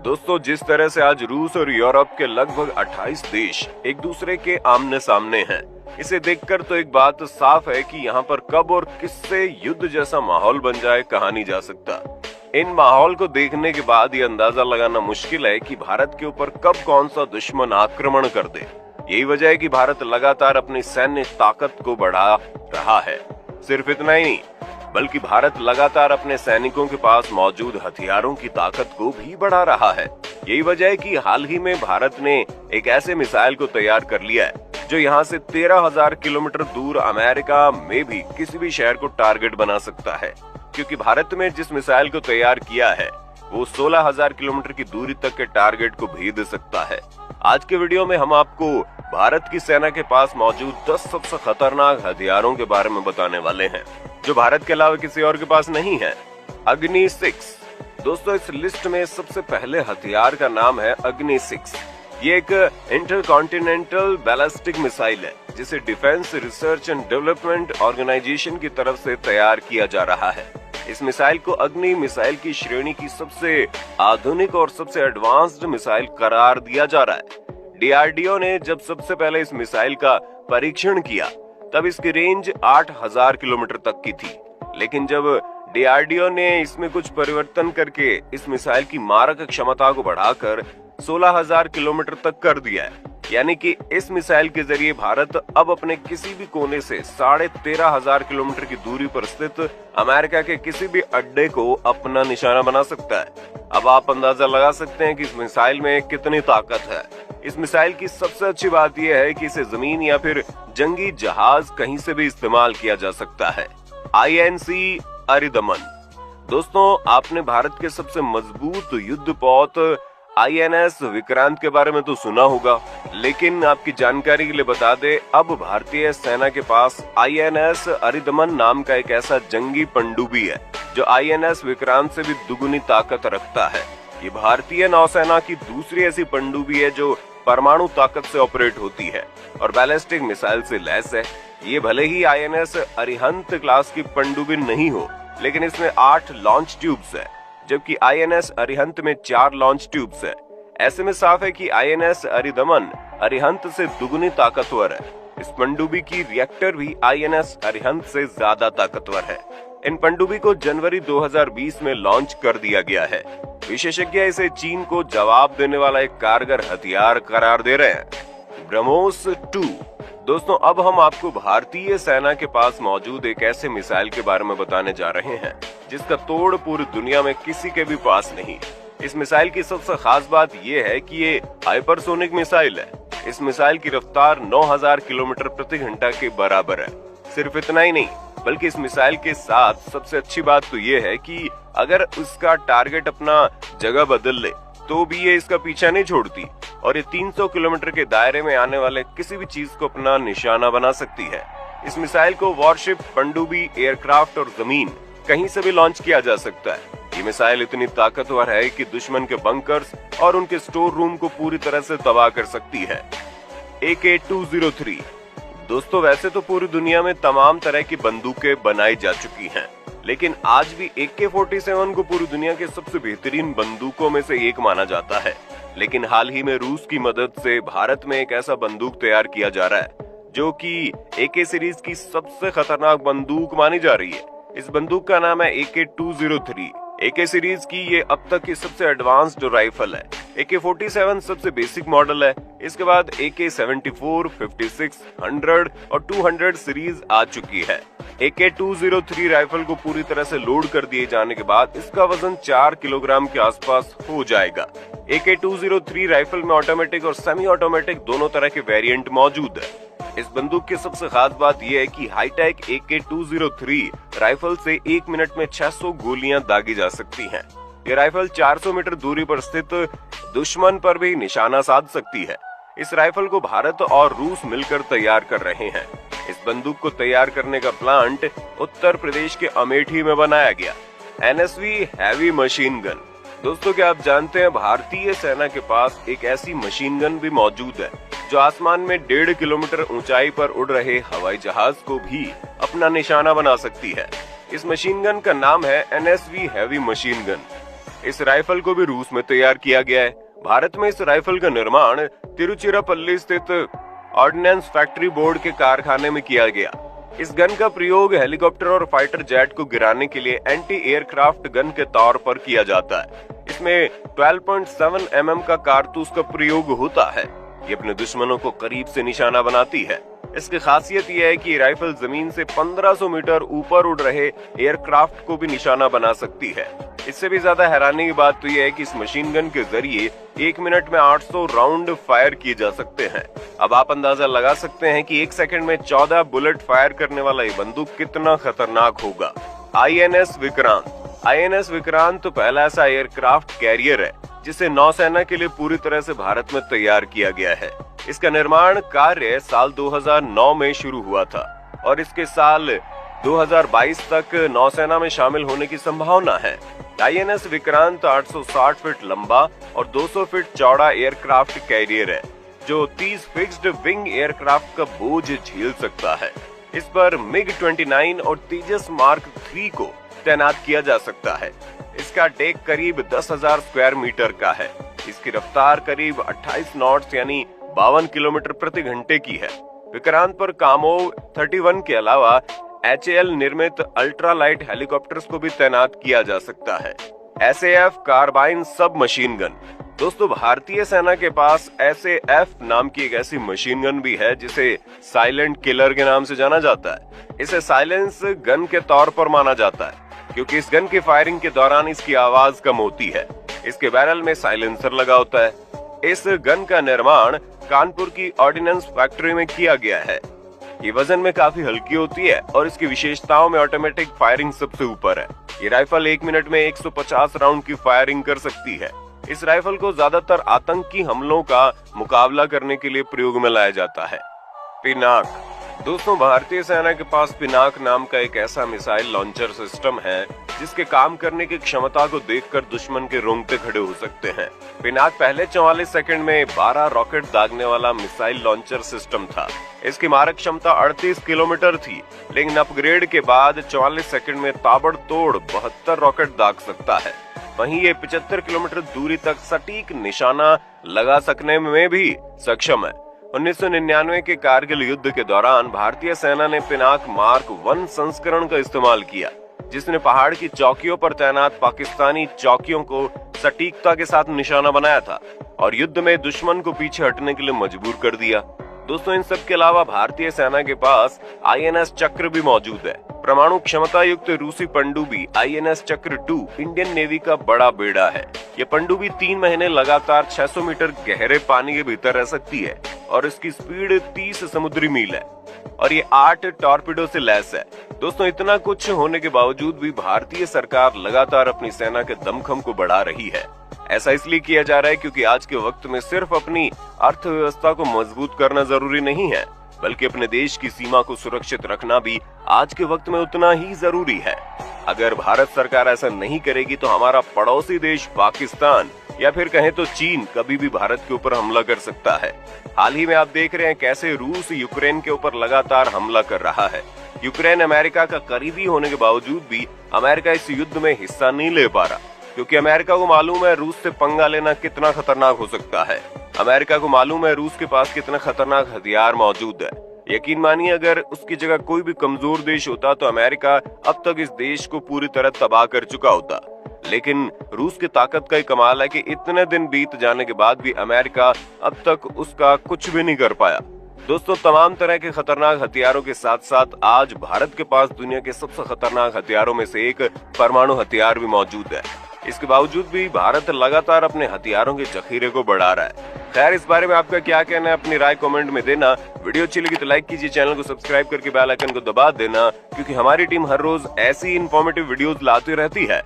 दोस्तों, जिस तरह से आज रूस और यूरोप के लगभग 28 देश एक दूसरे के आमने सामने हैं, इसे देखकर तो एक बात साफ है कि यहाँ पर कब और किससे युद्ध जैसा माहौल बन जाए कहा नहीं जा सकता। इन माहौल को देखने के बाद ये अंदाजा लगाना मुश्किल है कि भारत के ऊपर कब कौन सा दुश्मन आक्रमण कर दे। यही वजह है कि भारत लगातार अपनी सैन्य ताकत को बढ़ा रहा है। सिर्फ इतना ही नहीं, बल्कि भारत लगातार अपने सैनिकों के पास मौजूद हथियारों की ताकत को भी बढ़ा रहा है। यही वजह है कि हाल ही में भारत ने एक ऐसे मिसाइल को तैयार कर लिया है जो यहाँ से 13,000 किलोमीटर दूर अमेरिका में भी किसी भी शहर को टारगेट बना सकता है। क्योंकि भारत में जिस मिसाइल को तैयार किया है वो 16,000 किलोमीटर की दूरी तक के टारगेट को भेद सकता है। आज के वीडियो में हम आपको भारत की सेना के पास मौजूद 10 सबसे खतरनाक हथियारों के बारे में बताने वाले हैं जो भारत के अलावा किसी और के पास नहीं है। अग्नि 6। दोस्तों, इस लिस्ट में सबसे पहले हथियार का नाम है अग्नि 6। ये एक इंटरकॉन्टिनेंटल बैलिस्टिक मिसाइल है जिसे defence research and development organisation की तरफ से तैयार किया जा रहा है। इस मिसाइल को अग्नि मिसाइल की श्रेणी की सबसे आधुनिक और सबसे एडवांस्ड मिसाइल करार दिया जा रहा है। डीआरडीओ ने जब सबसे पहले इस मिसाइल का परीक्षण किया तब इसकी रेंज 8,000 किलोमीटर तक की थी, लेकिन जब डीआरडीओ ने इसमें कुछ परिवर्तन करके इस मिसाइल की मारक क्षमता को बढ़ाकर 16,000 किलोमीटर तक कर दिया है। यानी कि इस मिसाइल के जरिए भारत अब अपने किसी भी कोने से 13,500 किलोमीटर की दूरी पर स्थित अमेरिका के किसी भी अड्डे को अपना निशाना बना सकता है। अब आप अंदाजा लगा सकते हैं कि इस मिसाइल में कितनी ताकत है। इस मिसाइल की सबसे अच्छी बात यह है कि इसे जमीन या फिर जंगी जहाज कहीं से भी इस्तेमाल किया जा सकता है। INC अरिदमन। दोस्तों, आपने भारत के सबसे मजबूत युद्धपोत INS विक्रांत के बारे में तो सुना होगा, लेकिन आपकी जानकारी के लिए बता दें, अब भारतीय सेना के पास INS अरिदमन नाम का एक ऐसा जंगी पनडुब्बी है जो INS विक्रांत से भी दुगुनी ताकत रखता है। ये भारतीय नौसेना की दूसरी ऐसी पनडुब्बी है जो परमाणु ताकत से ऑपरेट होती है और बैलिस्टिक मिसाइल से लैस है। ये भले ही INS अरिहंत क्लास की पनडुब्बी नहीं हो, लेकिन इसमें 8 लॉन्च ट्यूब्स है, जबकि INS अरिहंत में 4 लॉन्च ट्यूब्स है। ऐसे में साफ है कि INS अरिदमन अरिहंत से दुगुनी ताकतवर है। इस पनडुब्बी की रिएक्टर भी INS अरिहंत से ज्यादा ताकतवर है। इन पनडुब्बी को जनवरी 2020 में लॉन्च कर दिया गया है। विशेषज्ञ इसे चीन को जवाब देने वाला एक कारगर हथियार करार दे रहे हैं। ब्रह्मोस 2। दोस्तों, अब हम आपको भारतीय सेना के पास मौजूद एक ऐसे मिसाइल के बारे में बताने जा रहे हैं जिसका तोड़ पूरी दुनिया में किसी के भी पास नहीं। इस मिसाइल की सबसे खास बात यह है कि ये हाइपरसोनिक मिसाइल है। इस मिसाइल की रफ्तार 9,000 किलोमीटर प्रति घंटा के बराबर है। सिर्फ इतना ही नहीं, बल्कि इस मिसाइल के साथ सबसे अच्छी बात तो ये है कि अगर उसका टारगेट अपना जगह बदल ले तो भी ये इसका पीछा नहीं छोड़ती और ये 300 किलोमीटर के दायरे में आने वाले किसी भी चीज को अपना निशाना बना सकती है। इस मिसाइल को वॉरशिप, पनडुब्बी, एयरक्राफ्ट और जमीन कहीं से भी लॉन्च किया जा सकता है। ये मिसाइल इतनी ताकतवर है कि दुश्मन के बंकर्स और उनके स्टोर रूम को पूरी तरह से तबाह कर सकती है। AK-203। दोस्तों, वैसे तो पूरी दुनिया में तमाम तरह की बंदूकें बनाई जा चुकी हैं, लेकिन आज भी AK-47 को पूरी दुनिया के सबसे बेहतरीन बंदूकों में से एक माना जाता है। लेकिन हाल ही में रूस की मदद से भारत में एक ऐसा बंदूक तैयार किया जा रहा है जो कि AK सीरीज की सबसे खतरनाक बंदूक मानी जा रही है। इस बंदूक का नाम है AK-203। AK सीरीज की ये अब तक की सबसे एडवांस्ड राइफल है। AK-47 सबसे बेसिक मॉडल है। इसके बाद AK-74, 56, 100 और 200 सीरीज आ चुकी है। AK-203 राइफल को पूरी तरह से लोड कर दिए जाने के बाद इसका वजन 4 किलोग्राम के आसपास हो जाएगा। AK-203 राइफल में ऑटोमेटिक और सेमी ऑटोमेटिक दोनों तरह के वेरिएंट मौजूद है। इस बंदूक की सबसे खास बात यह है कि हाईटेक AK-203 राइफल से 1 मिनट में 600 गोलियां दागी जा सकती हैं। ये राइफल 400 मीटर दूरी पर स्थित दुश्मन पर भी निशाना साध सकती है। इस राइफल को भारत और रूस मिलकर तैयार कर रहे हैं। इस बंदूक को तैयार करने का प्लांट उत्तर प्रदेश के अमेठी में बनाया गया। NSV heavy machine gun. दोस्तों, क्या आप जानते हैं भारतीय सेना के पास एक ऐसी मशीन गन भी मौजूद है जो आसमान में 1.5 किलोमीटर ऊंचाई पर उड़ रहे हवाई जहाज को भी अपना निशाना बना सकती है। इस मशीन गन का नाम है NSV हैवी मशीन गन। इस राइफल को भी रूस में तैयार किया गया है। भारत में इस राइफल का निर्माण तिरुचिरापल्ली स्थित ऑर्डिनेंस फैक्ट्री बोर्ड के कारखाने में किया गया। इस गन का प्रयोग हेलीकॉप्टर और फाइटर जेट को गिराने के लिए एंटी एयरक्राफ्ट गन के तौर पर किया जाता है। इसमें 12.7 mm का कारतूस का प्रयोग होता है। ये अपने दुश्मनों को करीब से निशाना बनाती है। इसकी खासियत यह है कि ये राइफल जमीन से 1500 मीटर ऊपर उड़ रहे एयरक्राफ्ट को भी निशाना बना सकती है। इससे भी ज्यादा हैरानी की बात तो यह है कि इस मशीन गन के जरिए 1 मिनट में 800 राउंड फायर किए जा सकते हैं। अब आप अंदाजा लगा सकते हैं कि 1 सेकंड में 14 बुलेट फायर करने वाला ये बंदूक कितना खतरनाक होगा। INS विक्रांत। INS विक्रांत तो पहला ऐसा एयरक्राफ्ट कैरियर है जिसे नौसेना के लिए पूरी तरह से भारत में तैयार किया गया है। इसका निर्माण कार्य साल 2009 में शुरू हुआ था और इसके साल 2022 तक नौसेना में शामिल होने की संभावना है। INS विक्रांत 860 फीट लंबा और 200 फीट चौड़ा एयरक्राफ्ट कैरियर है जो 30 फिक्स्ड विंग एयरक्राफ्ट का बोझ झेल सकता है। इस पर MiG-29 और तेजस मार्क 3 को तैनात किया जा सकता है। इसका डेक करीब 10,000 स्क्वायर मीटर का है। इसकी रफ्तार करीब 28 नॉट्स यानी 52 किलोमीटर प्रति घंटे की है। विक्रांत पर कामोव 31 के अलावा HAL निर्मित अल्ट्रा लाइट हेलीकॉप्टर्स को भी तैनात किया जा सकता है। SAF कार्बाइन सब मशीन गन। दोस्तों, भारतीय सेना के पास SAF नाम की एक ऐसी मशीन गन भी है जिसे साइलेंट किलर के नाम से जाना जाता है। इसे साइलेंस गन के तौर पर माना जाता है क्योंकि इस गन की फायरिंग के दौरान इसकी आवाज कम होती है। इसके बैरल में साइलेंसर लगा होता है। इस गन का निर्माण कानपुर की ऑर्डिनेंस फैक्ट्री में किया गया है। ये वजन में काफी हल्की होती है और इसकी विशेषताओं में ऑटोमेटिक फायरिंग सबसे ऊपर है। ये राइफल 1 मिनट में 150 राउंड की फायरिंग कर सकती है। इस राइफल को ज्यादातर आतंकी हमलों का मुकाबला करने के लिए प्रयोग में लाया जाता है। पिनाक। दोस्तों, भारतीय सेना के पास पिनाक नाम का एक ऐसा मिसाइल लॉन्चर सिस्टम है जिसके काम करने की क्षमता को देखकर दुश्मन के रोंगटे खड़े हो सकते हैं। पिनाक पहले 44 सेकंड में 12 रॉकेट दागने वाला मिसाइल लॉन्चर सिस्टम था। इसकी मारक क्षमता 38 किलोमीटर थी, लेकिन अपग्रेड के बाद 44 सेकंड में ताबड़तोड़ 72 रॉकेट दाग सकता है। वहीं ये 75 किलोमीटर दूरी तक सटीक निशाना लगा सकने में भी सक्षम है। 1999 के कारगिल युद्ध के दौरान भारतीय सेना ने पिनाक मार्क 1 संस्करण का इस्तेमाल किया, जिसने पहाड़ की चौकियों पर तैनात पाकिस्तानी चौकियों को सटीकता के साथ निशाना बनाया था और युद्ध में दुश्मन को पीछे हटने के लिए मजबूर कर दिया। दोस्तों, इन सब के अलावा भारतीय सेना के पास INS चक्र भी मौजूद है। परमाणु क्षमता युक्त रूसी पनडुब्बी INS चक्र 2 इंडियन नेवी का बड़ा बेड़ा है। ये पनडुब्बी 3 महीने लगातार 600 मीटर गहरे पानी के भीतर रह सकती है और इसकी स्पीड 30 समुद्री मील है और ये 8 टॉर्पीडो से लैस है। दोस्तों, इतना कुछ होने के बावजूद भी भारतीय सरकार लगातार अपनी सेना के दमखम को बढ़ा रही है। ऐसा इसलिए किया जा रहा है क्योंकि आज के वक्त में सिर्फ अपनी अर्थव्यवस्था को मजबूत करना जरूरी नहीं है, बल्कि अपने देश की सीमा को सुरक्षित रखना भी आज के वक्त में उतना ही जरूरी है। अगर भारत सरकार ऐसा नहीं करेगी तो हमारा पड़ोसी देश पाकिस्तान या फिर कहें तो चीन कभी भी भारत के ऊपर हमला कर सकता है। हाल ही में आप देख रहे हैं कैसे रूस यूक्रेन के ऊपर लगातार हमला कर रहा है। यूक्रेन अमेरिका का करीबी होने के बावजूद भी अमेरिका इस युद्ध में हिस्सा नहीं ले पा रहा क्योंकि अमेरिका को मालूम है रूस से पंगा लेना कितना खतरनाक हो सकता है। अमेरिका को मालूम है रूस के पास कितना खतरनाक हथियार मौजूद है। यकीन मानिए, अगर उसकी जगह कोई भी कमजोर देश होता तो अमेरिका अब तक इस देश को पूरी तरह तबाह कर चुका होता। लेकिन रूस की ताकत का ही कमाल है कि इतने दिन बीत जाने के बाद भी अमेरिका अब तक उसका कुछ भी नहीं कर पाया। दोस्तों, तमाम तरह के खतरनाक हथियारों के साथ साथ आज भारत के पास दुनिया के सबसे खतरनाक हथियारों में से एक परमाणु हथियार भी मौजूद है। इसके बावजूद भी भारत लगातार अपने हथियारों के जखीरे को बढ़ा रहा है। खैर, इस बारे में आपका क्या कहना है, अपनी राय कमेंट में देना। वीडियो अच्छी लगी तो लाइक कीजिए, चैनल को सब्सक्राइब करके बेल आइकन को दबा देना, क्योंकि हमारी टीम हर रोज ऐसी इंफॉर्मेटिव वीडियोस लाती रहती है।